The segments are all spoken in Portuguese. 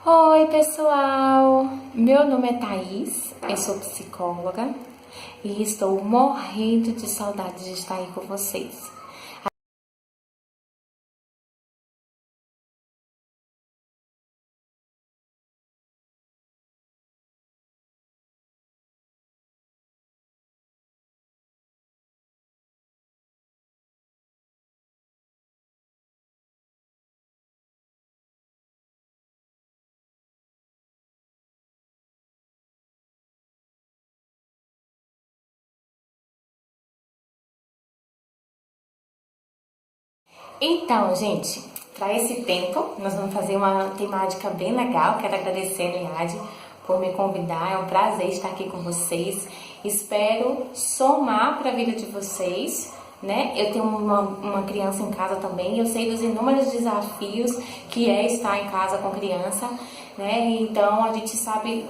Oi, pessoal! Meu nome é Thaís, eu sou psicóloga e estou morrendo de saudade de estar aí com vocês. Então, gente, para esse tempo, nós vamos fazer uma temática bem legal. Quero agradecer a Eliade por me convidar. É um prazer estar aqui com vocês. Espero somar para a vida de vocês, né? Eu tenho uma criança em casa também. Eu sei dos inúmeros desafios que é estar em casa com criança, né? Então, a gente sabe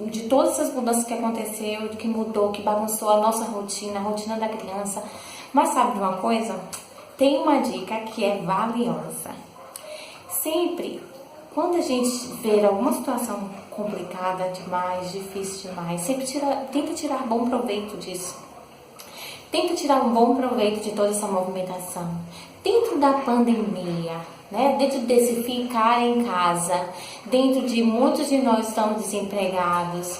de todas essas mudanças que aconteceu, que mudou, que bagunçou a nossa rotina, a rotina da criança. Mas sabe de uma coisa? Tem uma dica que é valiosa. Sempre, quando a gente vê alguma situação complicada demais, difícil demais, sempre tenta tirar bom proveito disso. Tenta tirar um bom proveito de toda essa movimentação. Dentro da pandemia, né? Dentro desse ficar em casa, dentro de muitos de nós estamos desempregados,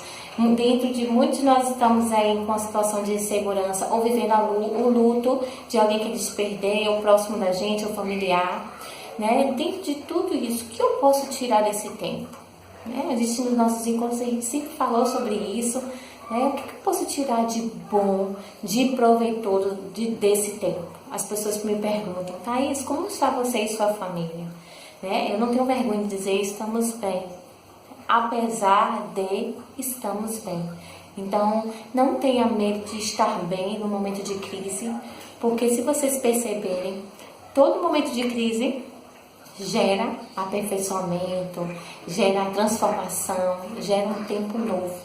dentro de muitos nós estamos aí com uma situação de insegurança ou vivendo o luto de alguém que a gente perdeu, o próximo da gente, o familiar, né? Dentro de tudo isso, o que eu posso tirar desse tempo? Né? A gente nos nossos encontros a gente sempre falou sobre isso, né? O que eu posso tirar de bom, de proveitoso desse tempo? As pessoas me perguntam, Thaís, como está você e sua família? Né? Eu não tenho vergonha de dizer, estamos bem. Apesar de estamos bem. Então, não tenha medo de estar bem no momento de crise, porque se vocês perceberem, todo momento de crise gera aperfeiçoamento, gera transformação, gera um tempo novo.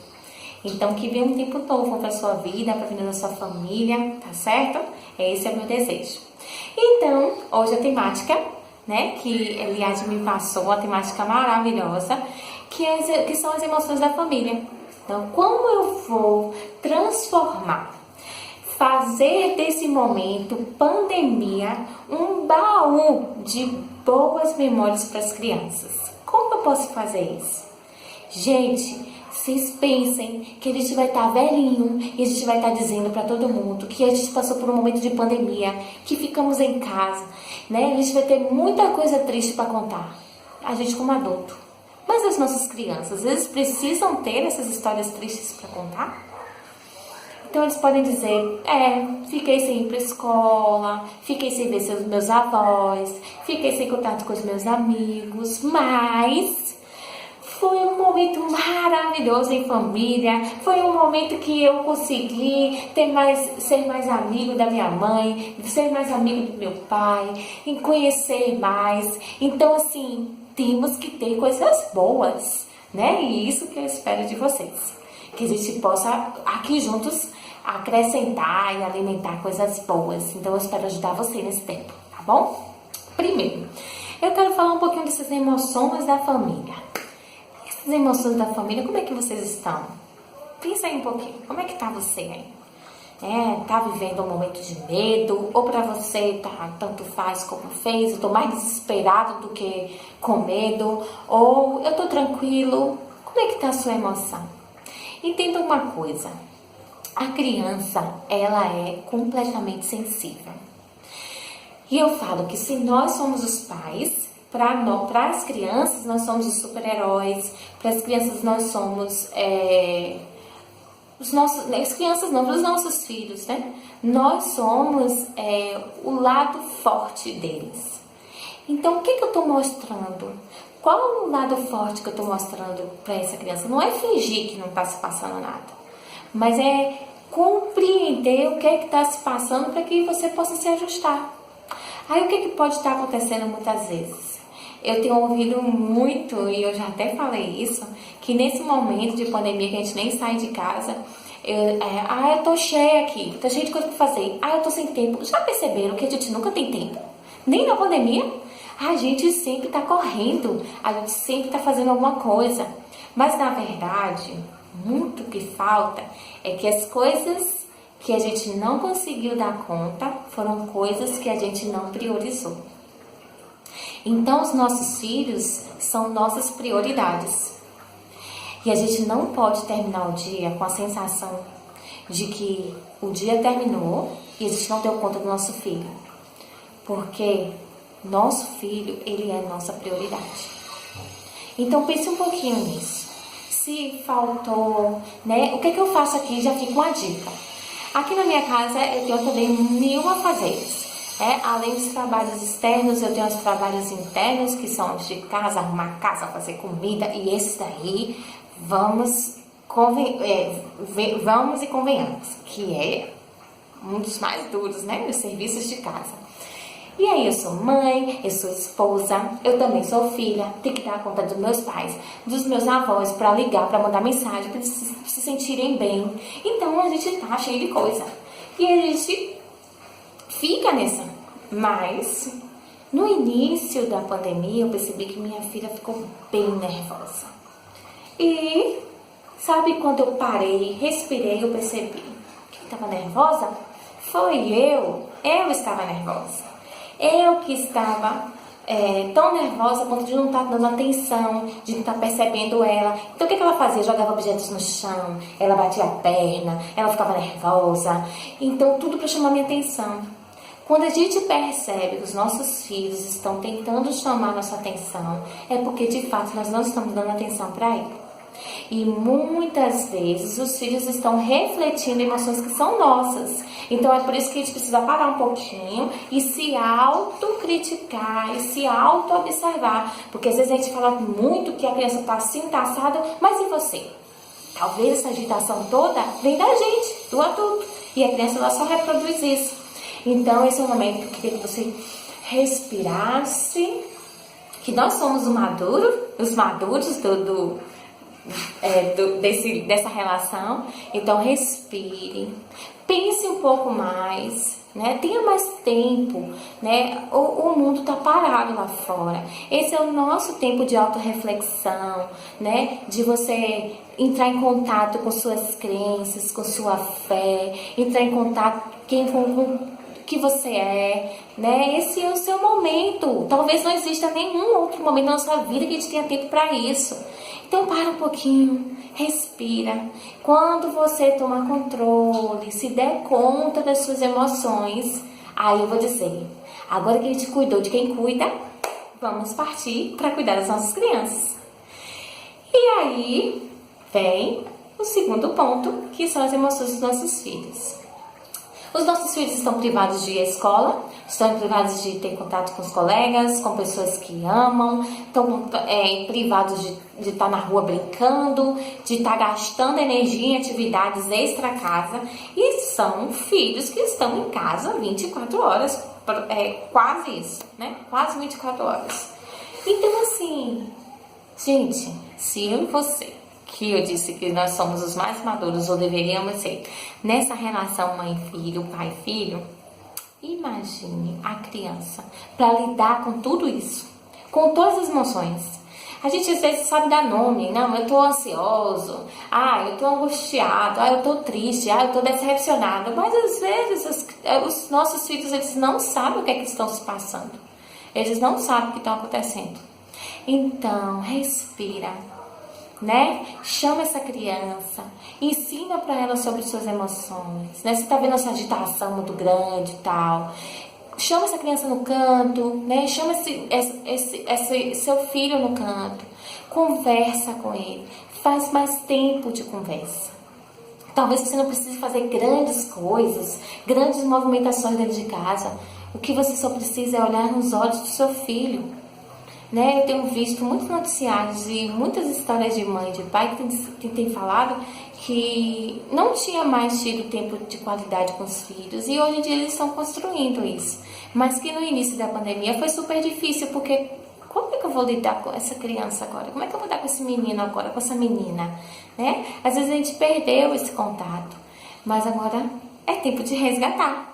Então, que venha um tempo novo para a sua vida, para a vida da sua família, tá certo? Esse é o meu desejo. Então, hoje a temática, né, que Eliade me passou, uma temática maravilhosa, que são as emoções da família. Então, como eu vou transformar, fazer desse momento, pandemia, um baú de boas memórias para as crianças? Como eu posso fazer isso? Gente, vocês pensem que a gente vai estar velhinho e a gente vai estar dizendo para todo mundo que a gente passou por um momento de pandemia, que ficamos em casa, né? A gente vai ter muita coisa triste para contar, a gente como adulto. Mas as nossas crianças, eles precisam ter essas histórias tristes para contar? Então eles podem dizer, fiquei sem ir para a escola, fiquei sem ver os meus avós, fiquei sem contato com os meus amigos, mas foi um momento maravilhoso em família, foi um momento que eu consegui ser mais amigo da minha mãe, ser mais amigo do meu pai, e conhecer mais. Então, assim, temos que ter coisas boas, né? E isso que eu espero de vocês. Que a gente possa, aqui juntos, acrescentar e alimentar coisas boas. Então, eu espero ajudar você nesse tempo, tá bom? Primeiro, eu quero falar um pouquinho dessas emoções da família. Essas emoções da família, como é que vocês estão? Pensa aí um pouquinho, como é que tá você aí? Tá vivendo um momento de medo? Ou pra você tanto faz como fez? Eu tô mais desesperado do que com medo? Ou eu tô tranquilo? Como é que tá a sua emoção? Entenda uma coisa, a criança, ela é completamente sensível. E eu falo que se nós somos os pais, para as crianças nós somos os super-heróis, para as crianças nós somos as crianças não, para os nossos filhos, né? Nós somos o lado forte deles. Então, o que eu estou mostrando? Qual o lado forte que eu estou mostrando para essa criança? Não é fingir que não está se passando nada, mas é compreender o que está se passando para que você possa se ajustar. Aí, o que pode estar acontecendo muitas vezes? Eu tenho ouvido muito, e eu já até falei isso, que nesse momento de pandemia que a gente nem sai de casa, eu tô cheia aqui, tô cheia de coisa pra fazer, eu tô sem tempo. Já perceberam que a gente nunca tem tempo? Nem na pandemia? A gente sempre está correndo, a gente sempre está fazendo alguma coisa. Mas na verdade, muito que falta é que as coisas que a gente não conseguiu dar conta foram coisas que a gente não priorizou. Então, os nossos filhos são nossas prioridades. E a gente não pode terminar o dia com a sensação de que o dia terminou e a gente não deu conta do nosso filho. Porque nosso filho, ele é nossa prioridade. Então, pense um pouquinho nisso. Se faltou, né? O que eu faço aqui? Já fica uma dica. Aqui na minha casa, eu tenho também 1000 afazeres. Além dos trabalhos externos, eu tenho os trabalhos internos, que são de casa, arrumar casa, fazer comida. E esses daí, vamos e convenhamos, que é um dos mais duros, né? Os serviços de casa. E aí eu sou mãe, eu sou esposa, eu também sou filha, tenho que dar conta dos meus pais, dos meus avós, para ligar, para mandar mensagem, para eles se sentirem bem. Então a gente tá cheio de coisa. E a gente fica nessa. Mas no início da pandemia eu percebi que minha filha ficou bem nervosa. E sabe quando eu parei, respirei, eu percebi que estava nervosa? Foi eu estava nervosa. Eu que estava tão nervosa a ponto de não estar dando atenção, de não estar percebendo ela. Então o que ela fazia? Jogava objetos no chão, ela batia a perna, ela ficava nervosa. Então tudo para chamar minha atenção. Quando a gente percebe que os nossos filhos estão tentando chamar nossa atenção, é porque de fato nós não estamos dando atenção para ele. E muitas vezes os filhos estão refletindo emoções que são nossas. Então é por isso que a gente precisa parar um pouquinho e se autocriticar e se auto-observar. Porque às vezes a gente fala muito que a criança está assim, está assada, mas e você? Talvez essa agitação toda vem da gente, do adulto. E a criança ela só reproduz isso. Então esse é o momento que eu queria que você respirasse, que nós somos os maduros dessa relação. Então respire, pense um pouco mais, né? Tenha mais tempo, né? O mundo está parado lá fora. Esse é o nosso tempo de autorreflexão, né? De você entrar em contato com suas crenças, com sua fé, entrar em contato com que você é, né? Esse é o seu momento. Talvez não exista nenhum outro momento na sua vida que a gente tenha tempo para isso. Então para um pouquinho, respira. Quando você tomar controle, se der conta das suas emoções, aí eu vou dizer, agora que a gente cuidou de quem cuida, vamos partir para cuidar das nossas crianças. E aí vem o segundo ponto, que são as emoções dos nossos filhos. Os nossos filhos estão privados de ir à escola, estão privados de ter contato com os colegas, com pessoas que amam, estão privados de estar na rua brincando, de estar gastando energia em atividades extra-casa. E são filhos que estão em casa 24 horas, quase isso, né? Quase 24 horas. Então, assim, gente, se eu e você, que eu disse que nós somos os mais maduros, ou deveríamos ser, nessa relação mãe-filho, pai-filho, imagine a criança para lidar com tudo isso, com todas as emoções. A gente às vezes sabe dar nome, não, eu tô ansioso, eu tô angustiado, eu tô triste, eu tô decepcionado, mas às vezes os nossos filhos, eles não sabem o que é que estão se passando, eles não sabem o que está acontecendo. Então, respira, né? Chama essa criança, ensina para ela sobre suas emoções, né? Você tá vendo essa agitação muito grande e tal, chama essa criança no canto, né? Chama esse seu filho no canto, conversa com ele, faz mais tempo de conversa. Talvez você não precise fazer grandes coisas, grandes movimentações dentro de casa. O que você só precisa é olhar nos olhos do seu filho. Né? Eu tenho visto muitos noticiários e muitas histórias de mãe e de pai que tem falado que não tinha mais tido tempo de qualidade com os filhos e hoje em dia eles estão construindo isso. Mas que no início da pandemia foi super difícil, porque como é que eu vou lidar com essa criança agora? Como é que eu vou lidar com esse menino agora, com essa menina? Né? Às vezes a gente perdeu esse contato, mas agora é tempo de resgatar.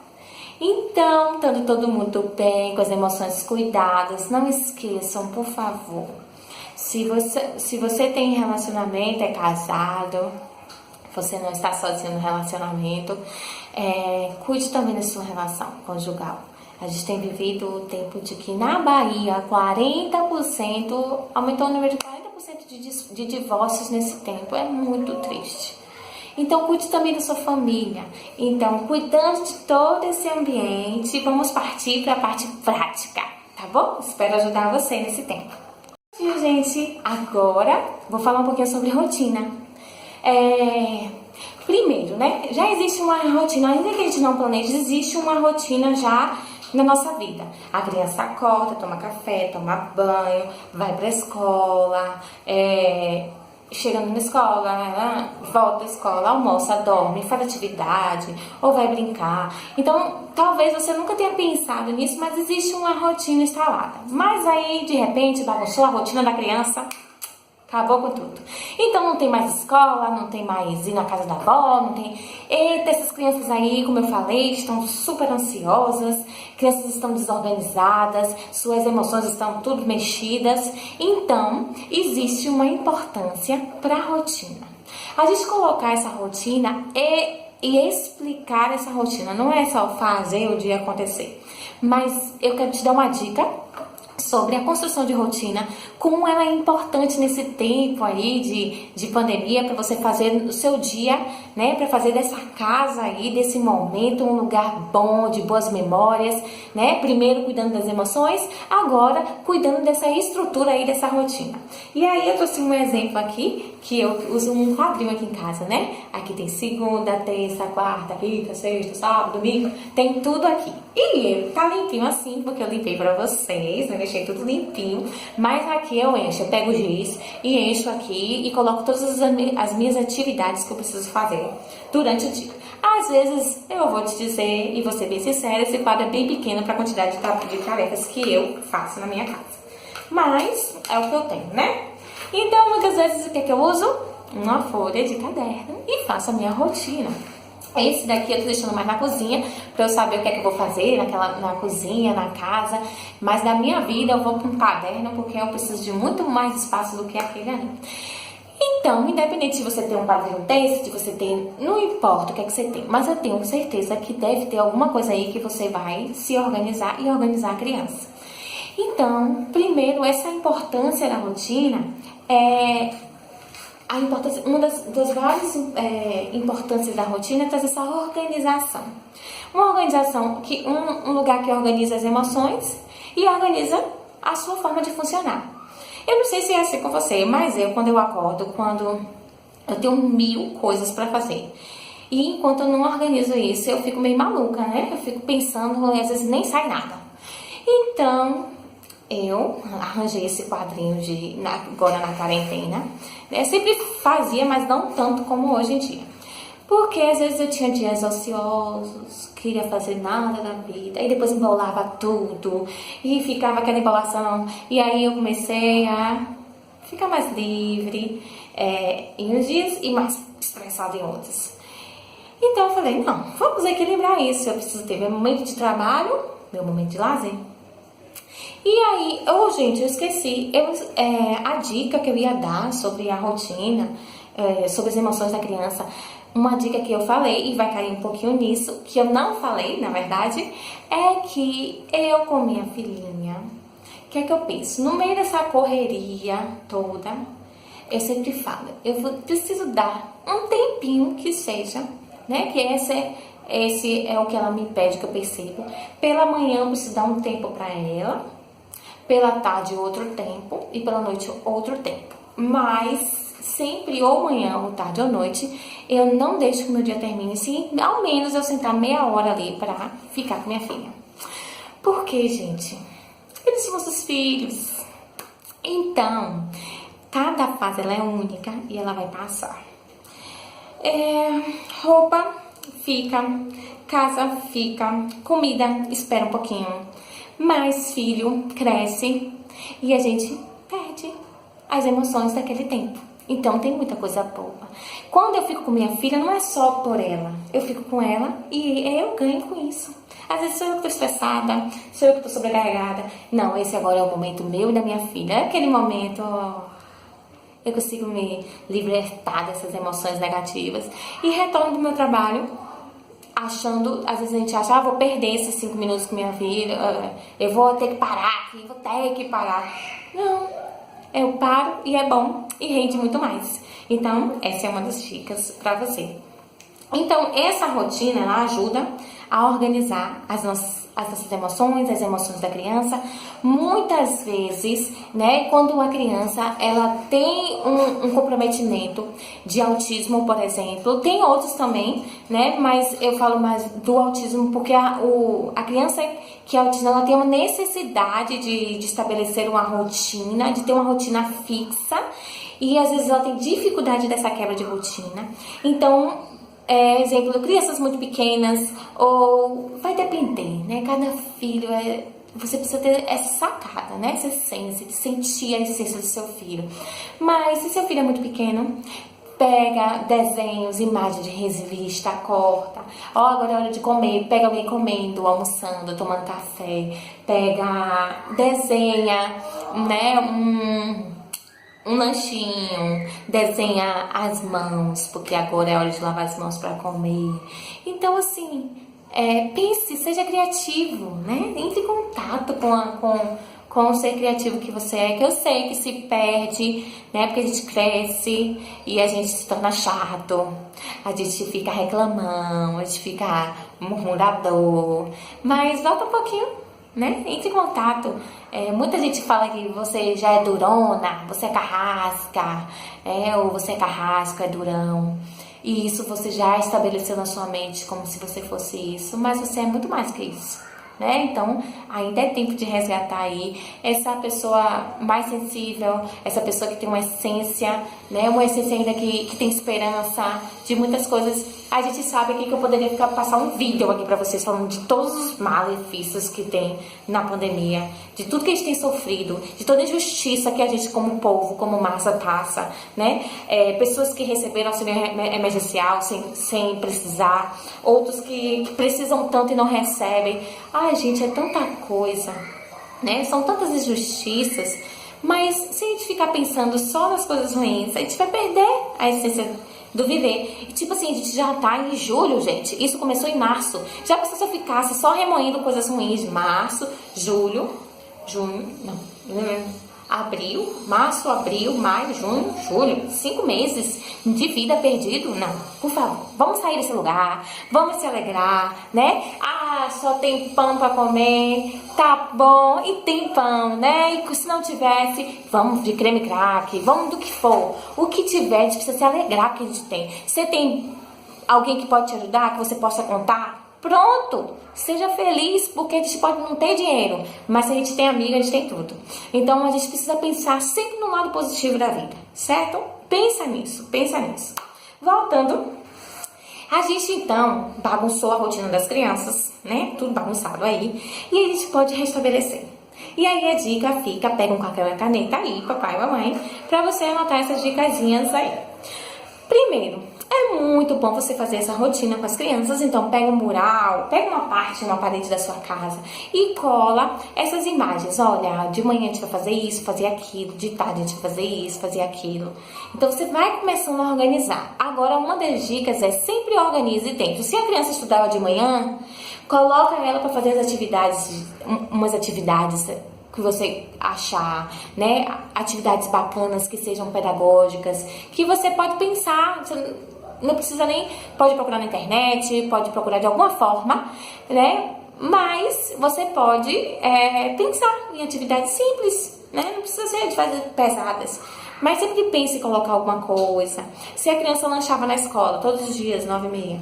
Então, estando todo mundo bem, com as emoções cuidadas, não esqueçam, por favor, se você tem relacionamento, é casado, você não está sozinho no relacionamento, cuide também da sua relação conjugal. A gente tem vivido o tempo de que na Bahia 40%, aumentou o número de 40% de divórcios nesse tempo. É muito triste. Então, cuide também da sua família. Então, cuidando de todo esse ambiente, vamos partir para a parte prática, tá bom? Espero ajudar você nesse tempo. Gente, agora vou falar um pouquinho sobre rotina. Primeiro, né? Já existe uma rotina, ainda que a gente não planeje, existe uma rotina já na nossa vida. A criança acorda, toma café, toma banho, vai pra escola, chegando na escola, volta da escola, almoça, dorme, faz atividade, ou vai brincar. Então, talvez você nunca tenha pensado nisso, mas existe uma rotina instalada. Mas aí, de repente, bagunçou a rotina da criança, acabou com tudo. Então não tem mais escola, não tem mais ir na casa da avó, não tem... Eita, essas crianças aí, como eu falei, estão super ansiosas, crianças estão desorganizadas, suas emoções estão tudo mexidas. Então, existe uma importância para a rotina. A gente colocar essa rotina e explicar essa rotina. Não é só fazer o dia acontecer. Mas eu quero te dar uma dica sobre a construção de rotina, como ela é importante nesse tempo aí de pandemia, para você fazer o seu dia, né, para fazer dessa casa aí, desse momento, um lugar bom, de boas memórias, né, primeiro cuidando das emoções, agora cuidando dessa estrutura aí, dessa rotina. E aí eu trouxe um exemplo aqui, que eu uso um quadrinho aqui em casa, né, aqui tem segunda, terça, quarta, quinta, sexta, sábado, domingo, tem tudo aqui. E ele tá limpinho assim, porque eu limpei pra vocês, né, deixei tudo limpinho, mas aqui eu encho, eu pego o giz e encho aqui e coloco todas as minhas atividades que eu preciso fazer durante o dia. Às vezes, eu vou te dizer, e vou ser bem sincera, esse quadro é bem pequeno para a quantidade de tarefas que eu faço na minha casa. Mas é o que eu tenho, né? Então, muitas vezes, o que é que eu uso? Uma folha de caderno e faço a minha rotina. Esse daqui eu tô deixando mais na cozinha, pra eu saber o que é que eu vou fazer na cozinha, na casa. Mas na minha vida eu vou com um caderno, porque eu preciso de muito mais espaço do que aquele ali. Então, independente se você tem um quadrinho desse, se você tem... Não importa o que é que você tem, mas eu tenho certeza que deve ter alguma coisa aí que você vai se organizar e organizar a criança. Então, primeiro, essa importância da rotina uma das várias importâncias da rotina é trazer essa organização. Uma organização, um lugar que organiza as emoções e organiza a sua forma de funcionar. Eu não sei se é assim com você, mas quando eu acordo, quando eu tenho 1000 coisas para fazer, e enquanto eu não organizo isso, eu fico meio maluca, né? Eu fico pensando, às vezes nem sai nada. Então, eu arranjei esse quadrinho agora na quarentena. Eu sempre fazia, mas não tanto como hoje em dia. Porque às vezes eu tinha dias ociosos, queria fazer nada da vida, e depois embolava tudo, e ficava aquela embolação. E aí eu comecei a ficar mais livre em uns dias e mais estressada em outros. Então eu falei, não, vamos equilibrar isso. Eu preciso ter meu momento de trabalho, meu momento de lazer. E aí, gente, eu esqueci a dica que eu ia dar sobre a rotina, sobre as emoções da criança. Uma dica que eu falei, e vai cair um pouquinho nisso, que eu não falei, na verdade, é que eu com minha filhinha, o que é que eu penso? No meio dessa correria toda, eu sempre falo, preciso dar um tempinho que seja, né, que esse é o que ela me pede, que eu percebo. Pela manhã eu preciso dar um tempo para ela, pela tarde outro tempo e pela noite outro tempo. Mas sempre ou manhã, ou tarde ou noite, eu não deixo que o meu dia termine se ao menos eu sentar meia hora ali para ficar com minha filha. Porque, gente, eles são nossos filhos. Então, cada fase ela é única e ela vai passar. Roupa fica, casa fica, comida espera um pouquinho. Mas filho cresce e a gente perde as emoções daquele tempo. Então tem muita coisa boa. Quando eu fico com minha filha, não é só por ela. Eu fico com ela e eu ganho com isso. Às vezes sou eu que tô estressada, sou eu que tô sobrecarregada. Não, esse agora é o momento meu e da minha filha. É aquele momento, eu consigo me libertar dessas emoções negativas e retorno do meu trabalho achando, às vezes a gente acha, vou perder esses 5 minutos com minha filha, eu vou ter que parar aqui, vou ter que parar. Não, eu paro e é bom e rende muito mais. Então, essa é uma das dicas para você. Então, essa rotina, ela ajuda a organizar as nossas emoções, as emoções da criança. Muitas vezes, né, quando a criança, ela tem um comprometimento de autismo, por exemplo, tem outros também, né, mas eu falo mais do autismo porque a criança que é autista, ela tem uma necessidade de estabelecer uma rotina, de ter uma rotina fixa, e às vezes ela tem dificuldade dessa quebra de rotina. Então, exemplo, crianças muito pequenas, ou vai depender, né? Cada filho você precisa ter essa sacada, né? Essa essência, de sentir a essência do seu filho. Mas se seu filho é muito pequeno, pega desenhos, imagens de revista, corta. Agora é hora de comer, pega alguém comendo, almoçando, tomando café, desenha, né? Um lanchinho, desenha as mãos, porque agora é hora de lavar as mãos para comer. Então, assim, pense, seja criativo, né? Entre em contato com o ser criativo que você é, que eu sei que se perde, né? Porque a gente cresce e a gente se torna chato, a gente fica reclamando, a gente fica murmurador, mas volta um pouquinho, né? Entre em contato. Muita gente fala que você já é durona, você é carrasca, ou você é carrasco, é durão. E isso você já estabeleceu na sua mente como se você fosse isso, mas você é muito mais que isso, né? Então, ainda é tempo de resgatar aí essa pessoa mais sensível, essa pessoa que tem uma essência, né? Uma essência ainda que tem esperança de muitas coisas. A gente sabe aqui que eu poderia passar um vídeo aqui pra vocês falando de todos os malefícios que tem na pandemia, de tudo que a gente tem sofrido, de toda a injustiça que a gente como povo, como massa passa, né? Pessoas que receberam auxílio emergencial sem precisar, outros que precisam tanto e não recebem. Ai, gente, é tanta coisa, né? São tantas injustiças, mas se a gente ficar pensando só nas coisas ruins, a gente vai perder a essência do viver. E tipo assim, a gente já tá em julho, gente. Isso começou em março. Já pensou se eu ficasse só remoendo coisas ruins? Março, julho, junho, abril, março, abril, maio, junho, julho, 5 meses de vida perdido? Não, por favor, vamos sair desse lugar, vamos se alegrar, né? Só tem pão pra comer, tá bom, e tem pão, né? E se não tivesse, vamos de creme crack, vamos do que for, o que tiver, a gente precisa se alegrar que a gente tem. Você tem alguém que pode te ajudar, que você possa contar? Pronto, seja feliz, porque a gente pode não ter dinheiro, mas se a gente tem amigo, a gente tem tudo. Então a gente precisa pensar sempre no lado positivo da vida, certo? Pensa nisso, pensa nisso. Voltando, a gente então bagunçou a rotina das crianças, né? Tudo bagunçado aí, e a gente pode restabelecer. E aí a dica fica, pega um papel e caneta aí, papai e mamãe, pra você anotar essas dicasinhas aí. Primeiro, é muito bom você fazer essa rotina com as crianças, então pega um mural, pega uma parede da sua casa e cola essas imagens. Olha, de manhã a gente vai fazer isso, fazer aquilo, de tarde a gente vai fazer isso, fazer aquilo. Então você vai começando a organizar. Agora, uma das dicas é sempre organize dentro. Se a criança estudava de manhã, coloca ela para fazer as atividades, umas atividades que você achar, né? Atividades bacanas que sejam pedagógicas, que você pode pensar, você não precisa nem, pode procurar na internet, pode procurar de alguma forma, né? Mas você pode pensar em atividades simples, né? Não precisa ser de fazer pesadas. Mas sempre pense em colocar alguma coisa. Se a criança lanchava na escola todos os dias, 9h30,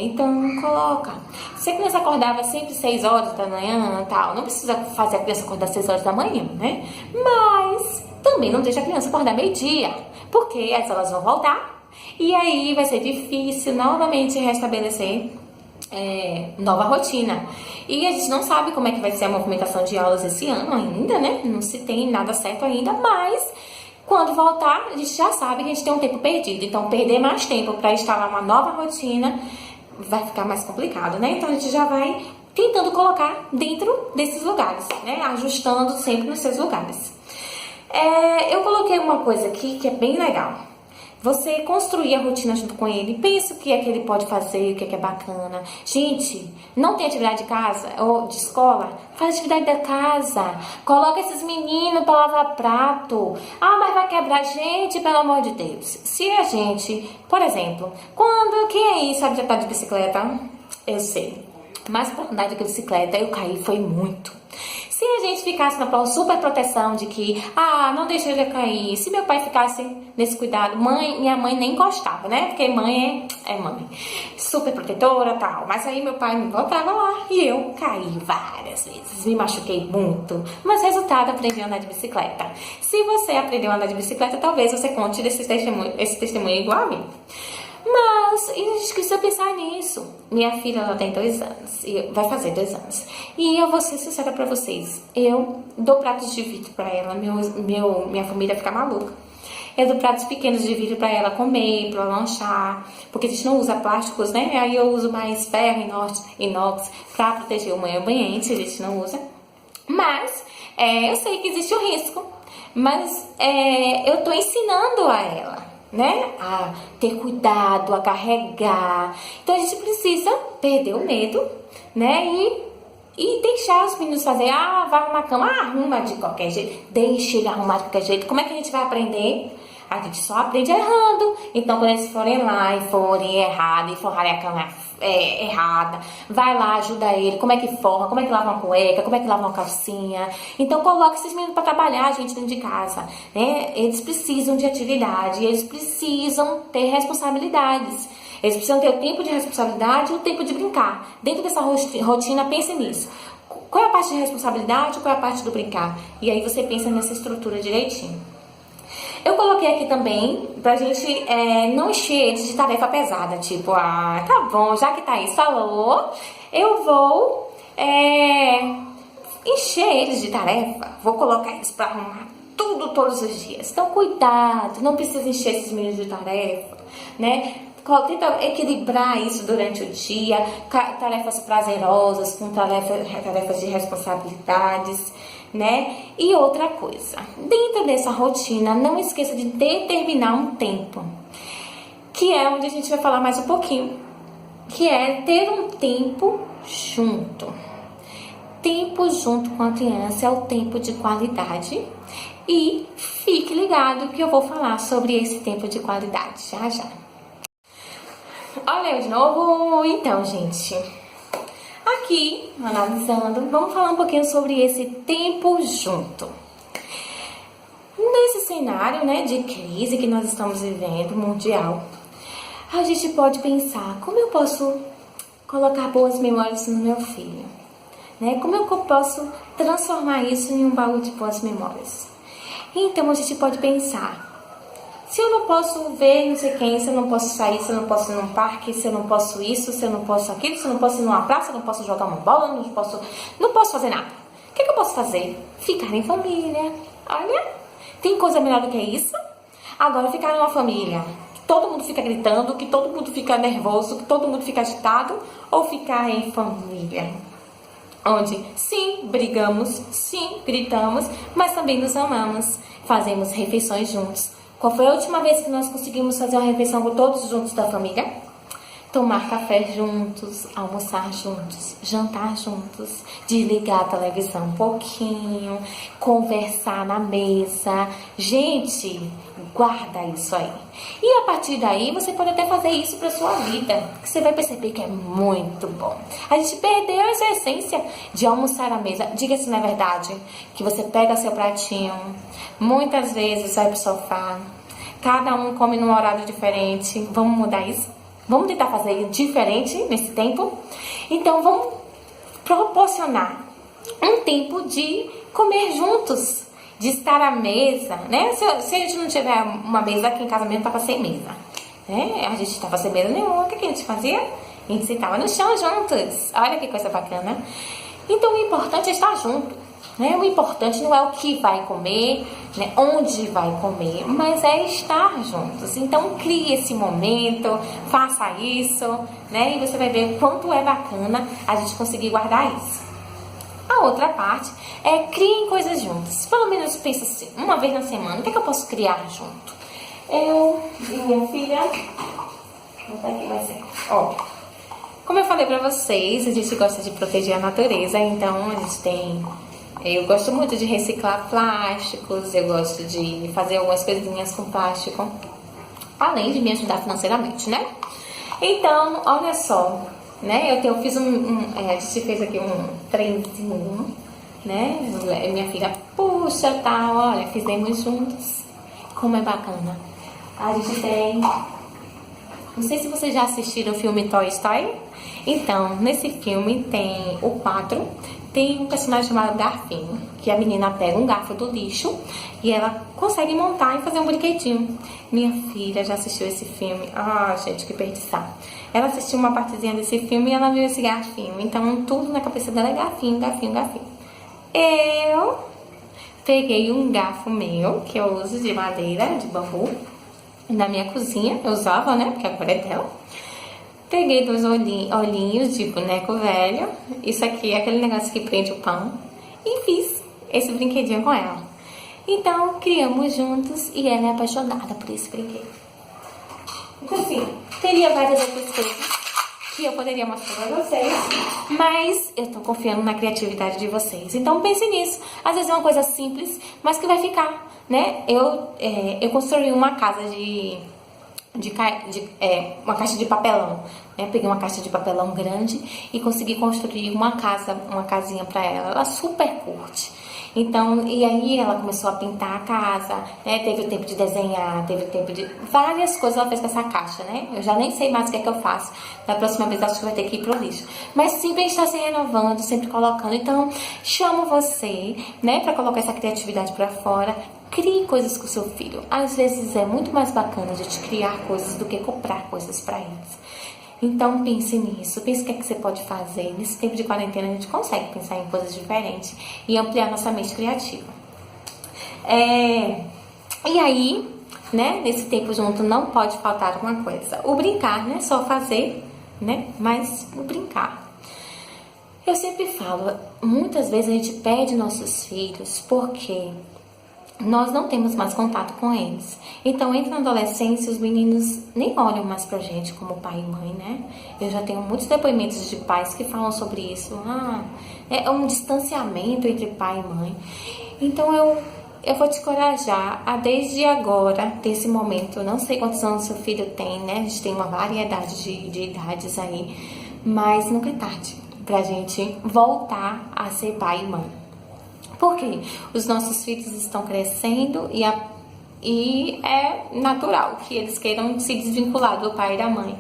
então coloca. Se a criança acordava sempre 6 horas da manhã, tal, não precisa fazer a criança acordar 6 horas da manhã, né? Mas também não deixa a criança acordar meio-dia, porque as aulas vão voltar e aí vai ser difícil novamente restabelecer nova rotina. E a gente não sabe como é que vai ser a movimentação de aulas esse ano ainda, né? Não se tem nada certo ainda, mas quando voltar, a gente já sabe que a gente tem um tempo perdido. Então, perder mais tempo para instalar uma nova rotina vai ficar mais complicado, né? Então, a gente já vai tentando colocar dentro desses lugares, né? Ajustando sempre nos seus lugares. Eu coloquei uma coisa aqui que é bem legal. Você construir a rotina junto com ele, pensa o que é que ele pode fazer, o que é bacana. Gente, não tem atividade de casa ou de escola? Faz atividade da casa. Coloca esses meninos para lavar prato. Mas vai quebrar. Gente, pelo amor de Deus. Se a gente, por exemplo, quem aí sabe de andar de bicicleta? Eu sei. Mas pra andar de bicicleta eu caí foi muito. Se a gente ficasse na super proteção de que, não deixa ele cair. Se meu pai ficasse nesse cuidado, minha mãe nem gostava, né? Porque mãe é mãe. Super protetora e tal. Mas aí meu pai me botava lá e eu caí várias vezes. Me machuquei muito. Mas resultado, aprendi a andar de bicicleta. Se você aprendeu a andar de bicicleta, talvez você conte esse testemunho igual a mim. Mas a gente precisa pensar nisso. Minha filha, ela tem 2 anos. Vai fazer 2 anos. E eu vou ser sincera pra vocês. Eu dou pratos de vidro pra ela. Minha família fica maluca. Eu dou pratos pequenos de vidro pra ela comer, pra lanchar. Porque a gente não usa plásticos, né? Aí eu uso mais ferro, inox pra proteger o meio ambiente. A gente não usa. Mas eu sei que existe o risco. Mas eu tô ensinando a ela, né? A ter cuidado, a carregar. Então a gente precisa perder o medo, né? E deixar os meninos fazer. Vai arrumar a cama. Arruma de qualquer jeito. Deixa ele arrumar de qualquer jeito. Como é que a gente vai aprender? A gente só aprende errando. Então quando eles forem lá e forem errados e forrarem a cama errada, vai lá, ajuda ele. Como é que forra? Como é que lava uma cueca? Como é que lava uma calcinha? Então coloca esses meninos para trabalhar, gente, dentro de casa, né? Eles precisam de atividade, eles precisam ter responsabilidades. Eles precisam ter o tempo de responsabilidade e o tempo de brincar. Dentro dessa rotina, pense nisso. Qual é a parte de responsabilidade? Qual é a parte do brincar? E aí você pensa nessa estrutura direitinho. Eu coloquei aqui também pra gente não encher eles de tarefa pesada. Tipo, tá bom, já que Thaís falou, eu vou encher eles de tarefa. Vou colocar eles pra arrumar tudo todos os dias. Então, cuidado, não precisa encher esses meninos de tarefa, né? Tenta equilibrar isso durante o dia, tarefas prazerosas com tarefas de responsabilidades, né? E outra coisa, dentro dessa rotina, não esqueça de determinar um tempo, que é onde a gente vai falar mais um pouquinho, que é ter um tempo junto. Tempo junto com a criança é o tempo de qualidade. E fique ligado que eu vou falar sobre esse tempo de qualidade já já. Olha eu de novo. Então, gente, aqui, analisando, vamos falar um pouquinho sobre esse tempo junto. Nesse cenário, né, de crise que nós estamos vivendo, mundial, a gente pode pensar, como eu posso colocar boas memórias no meu filho? Né? Como eu posso transformar isso em um baú de boas memórias? Então, a gente pode pensar, se eu não posso ver não sei quem, se eu não posso sair, se eu não posso ir num parque, se eu não posso isso, se eu não posso aquilo, se eu não posso ir numa praça, se eu não posso jogar uma bola, não posso fazer nada. O que eu posso fazer? Ficar em família. Olha, tem coisa melhor do que isso? Agora, ficar numa família que todo mundo fica gritando, que todo mundo fica nervoso, que todo mundo fica agitado, ou ficar em família onde sim, brigamos, sim, gritamos, mas também nos amamos, fazemos refeições juntos. Qual foi a última vez que nós conseguimos fazer uma refeição com todos juntos da família? Tomar café juntos, almoçar juntos, jantar juntos, desligar a televisão um pouquinho, conversar na mesa. Gente, guarda isso aí. E a partir daí, você pode até fazer isso para sua vida, que você vai perceber que é muito bom. A gente perdeu essa essência de almoçar à mesa. Diga-se, não é verdade, que você pega seu pratinho, muitas vezes vai pro sofá, cada um come num horário diferente. Vamos mudar isso? Vamos tentar fazer diferente nesse tempo? Então, vamos proporcionar um tempo de comer juntos, de estar à mesa, né? Se a gente não tiver uma mesa, aqui em casa mesmo tava sem mesa, né? A gente tava sem mesa nenhuma, o que a gente fazia? A gente sentava no chão juntos. Olha que coisa bacana. Então, o importante é estar junto. né? O importante não é o que vai comer, né? Onde vai comer, mas é estar juntos. Então crie esse momento, faça isso, né? E você vai ver quanto é bacana a gente conseguir guardar isso. A outra parte é criem coisas juntos. Pelo menos pensa assim, uma vez na semana, o que é que eu posso criar junto? Eu e minha filha, vou botar aqui mais certo. Ó, como eu falei pra vocês, a gente gosta de proteger a natureza, então a gente tem... Eu gosto muito de reciclar plásticos, eu gosto de fazer algumas coisinhas com plástico, além de me ajudar financeiramente, né? Então, olha só, né? Eu fiz a gente fez aqui um trenzinho, né? Minha filha puxa, tal, olha, fizemos juntos. Como é bacana. A gente tem... Não sei se vocês já assistiram o filme Toy Story. Então, nesse filme tem o 4, tem um personagem chamado Garfinho, que a menina pega um garfo do lixo e ela consegue montar e fazer um brinquedinho. Minha filha já assistiu esse filme. Ah, gente, que perdição. Ela assistiu uma partezinha desse filme e ela viu esse garfinho. Então, tudo na cabeça dela é garfinho, garfinho, garfinho. Eu peguei um garfo meu, que eu uso de madeira, de bambu, na minha cozinha. Eu usava, né, porque agora é dela. Peguei 2 olhinhos de boneco velho. Isso aqui é aquele negócio que prende o pão. E fiz esse brinquedinho com ela. Então, criamos juntos e ela é apaixonada por esse brinquedo. Então, assim, teria várias outras coisas que eu poderia mostrar pra vocês, mas eu tô confiando na criatividade de vocês. Então, pense nisso. Às vezes é uma coisa simples, mas que vai ficar, né? Eu construí uma casa uma caixa de papelão, né? Peguei uma caixa de papelão grande e consegui construir uma casinha pra ela. Ela super curte. Então, e aí ela começou a pintar a casa, né? Teve o tempo de desenhar, teve o tempo de... Várias coisas ela fez com essa caixa, né? Eu já nem sei mais o que é que eu faço. Da próxima vez acho que vai ter que ir pro lixo. Mas sempre a gente tá se renovando, sempre colocando. Então, chamo você, né? Pra colocar essa criatividade pra fora. Crie coisas com o seu filho. Às vezes é muito mais bacana a gente criar coisas do que comprar coisas pra eles. Então pense nisso, pense o que é que você pode fazer. Nesse tempo de quarentena a gente consegue pensar em coisas diferentes e ampliar nossa mente criativa. E aí, né, nesse tempo junto não pode faltar uma coisa. O brincar, não é só fazer, né, mas o brincar. Eu sempre falo, muitas vezes a gente perde nossos filhos porque nós não temos mais contato com eles. Então, entra na adolescência, os meninos nem olham mais pra gente como pai e mãe, né? Eu já tenho muitos depoimentos de pais que falam sobre isso. É um distanciamento entre pai e mãe. Então, eu vou te encorajar a, desde agora, desse momento, não sei quantos anos seu filho tem, né? A gente tem uma variedade de idades aí, mas nunca é tarde pra gente voltar a ser pai e mãe. Por quê? Os nossos filhos estão crescendo e é natural que eles queiram se desvincular do pai e da mãe.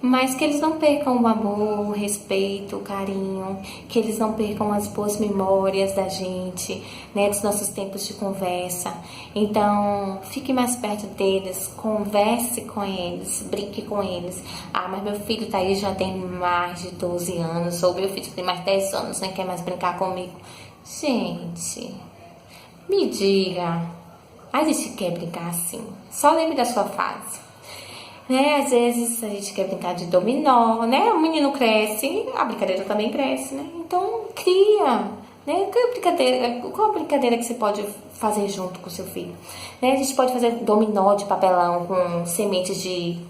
Mas que eles não percam o amor, o respeito, o carinho, que eles não percam as boas memórias da gente, né, dos nossos tempos de conversa. Então, fique mais perto deles, converse com eles, brinque com eles. Ah, mas meu filho tá aí, já tem mais de 12 anos, ou meu filho tem mais de 10 anos, nem quer mais brincar comigo. Gente, me diga, a gente quer brincar assim? Só lembre da sua fase, né? Às vezes a gente quer brincar de dominó, né? O menino cresce, a brincadeira também cresce, né? Então cria, né? Qual a brincadeira que você pode fazer junto com o seu filho? Né? A gente pode fazer dominó de papelão com sementes de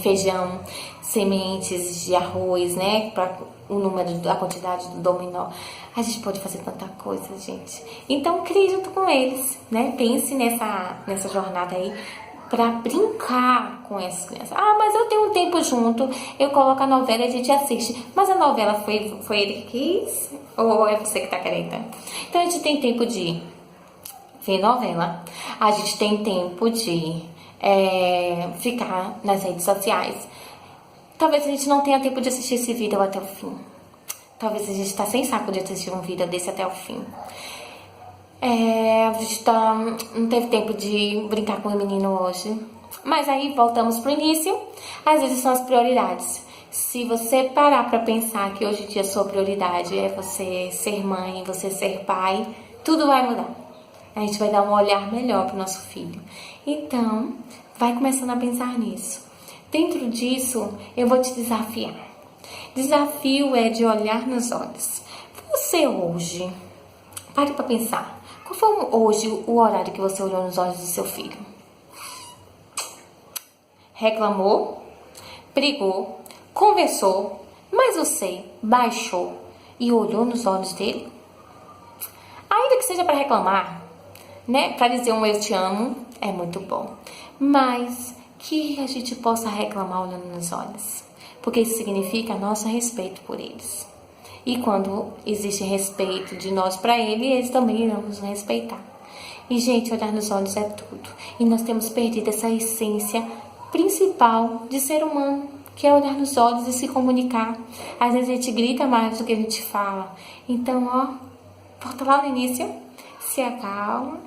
feijão, sementes de arroz, né? Para o número, a quantidade do dominó. A gente pode fazer tanta coisa, gente. Então, crie junto com eles, né? Pense nessa jornada aí pra brincar com essas crianças. Ah, mas eu tenho um tempo junto, eu coloco a novela e a gente assiste. Mas a novela foi ele que quis? Ou é você que tá querendo? Então, a gente tem tempo de ver novela. A gente tem tempo de ficar nas redes sociais. Talvez a gente não tenha tempo de assistir esse vídeo até o fim. Talvez a gente tá sem saco de assistir um vídeo desse até o fim. A gente não teve tempo de brincar com o menino hoje. Mas aí voltamos pro início. Às vezes são as prioridades. Se você parar para pensar que hoje em dia a sua prioridade é você ser mãe, você ser pai, tudo vai mudar. A gente vai dar um olhar melhor para o nosso filho. Então, vai começando a pensar nisso. Dentro disso, eu vou te desafiar. Desafio é de olhar nos olhos. Você hoje, pare para pensar. Qual foi hoje o horário que você olhou nos olhos do seu filho? Reclamou, brigou, conversou, mas você baixou e olhou nos olhos dele? Ainda que seja para reclamar, né? Para dizer um eu te amo, é muito bom. Mas que a gente possa reclamar olhando nos olhos. Porque isso significa nosso respeito por eles. E quando existe respeito de nós para eles também irão nos respeitar. E, gente, olhar nos olhos é tudo. E nós temos perdido essa essência principal de ser humano, que é olhar nos olhos e se comunicar. Às vezes a gente grita mais do que a gente fala. Então, volta lá no início, se acalma,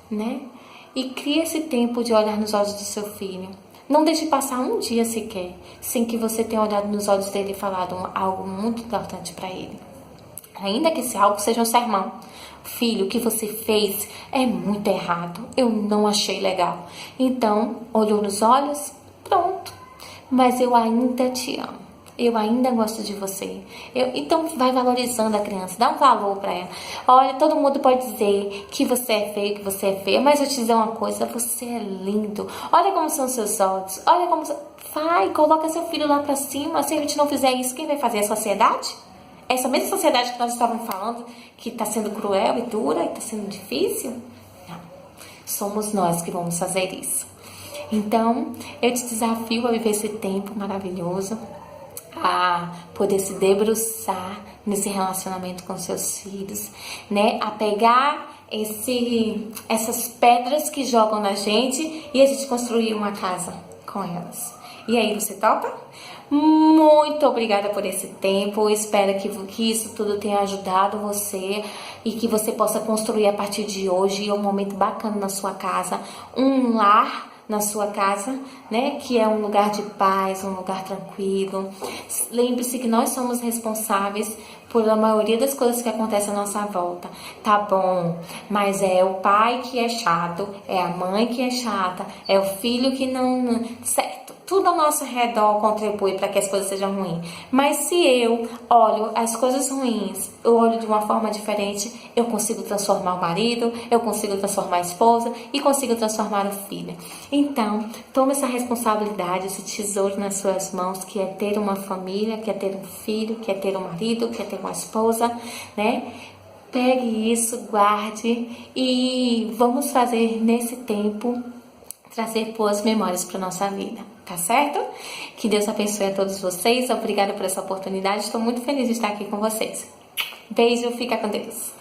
né? E cria esse tempo de olhar nos olhos do seu filho. Não deixe passar um dia sequer sem que você tenha olhado nos olhos dele e falado algo muito importante para ele. Ainda que esse algo seja um sermão. Filho, o que você fez é muito errado. Eu não achei legal. Então, olhou nos olhos? Pronto. Mas eu ainda te amo. Eu ainda gosto de você. Então, vai valorizando a criança. Dá um valor para ela. Olha, todo mundo pode dizer que você é feio, que você é feia. Mas eu te dizer uma coisa. Você é lindo. Olha como são seus olhos. Olha como... Vai, coloca seu filho lá para cima. Se a gente não fizer isso, quem vai fazer? A sociedade? Essa mesma sociedade que nós estávamos falando, que está sendo cruel e dura, e está sendo difícil? Não. Somos nós que vamos fazer isso. Então, eu te desafio a viver esse tempo maravilhoso, a poder se debruçar nesse relacionamento com seus filhos, né? A pegar essas pedras que jogam na gente e a gente construir uma casa com elas. E aí, você topa? Muito obrigada por esse tempo. Eu espero que isso tudo tenha ajudado você e que você possa construir a partir de hoje um momento bacana na sua casa, um lar na sua casa, né? Que é um lugar de paz, um lugar tranquilo. Lembre-se que nós somos responsáveis por a maioria das coisas que acontecem à nossa volta. Tá bom, mas é o pai que é chato, é a mãe que é chata, é o filho que não... Certo, tudo ao nosso redor contribui para que as coisas sejam ruins. Mas se eu olho as coisas ruins, eu olho de uma forma diferente, eu consigo transformar o marido, eu consigo transformar a esposa e consigo transformar o filho. Então, tome essa responsabilidade, esse tesouro nas suas mãos, que é ter uma família, que é ter um filho, que é ter um marido, que é ter uma esposa, né? Pegue isso, guarde e vamos fazer nesse tempo trazer boas memórias para nossa vida, tá certo? Que Deus abençoe a todos vocês. Obrigada por essa oportunidade. Estou muito feliz de estar aqui com vocês. Beijo, fica com Deus.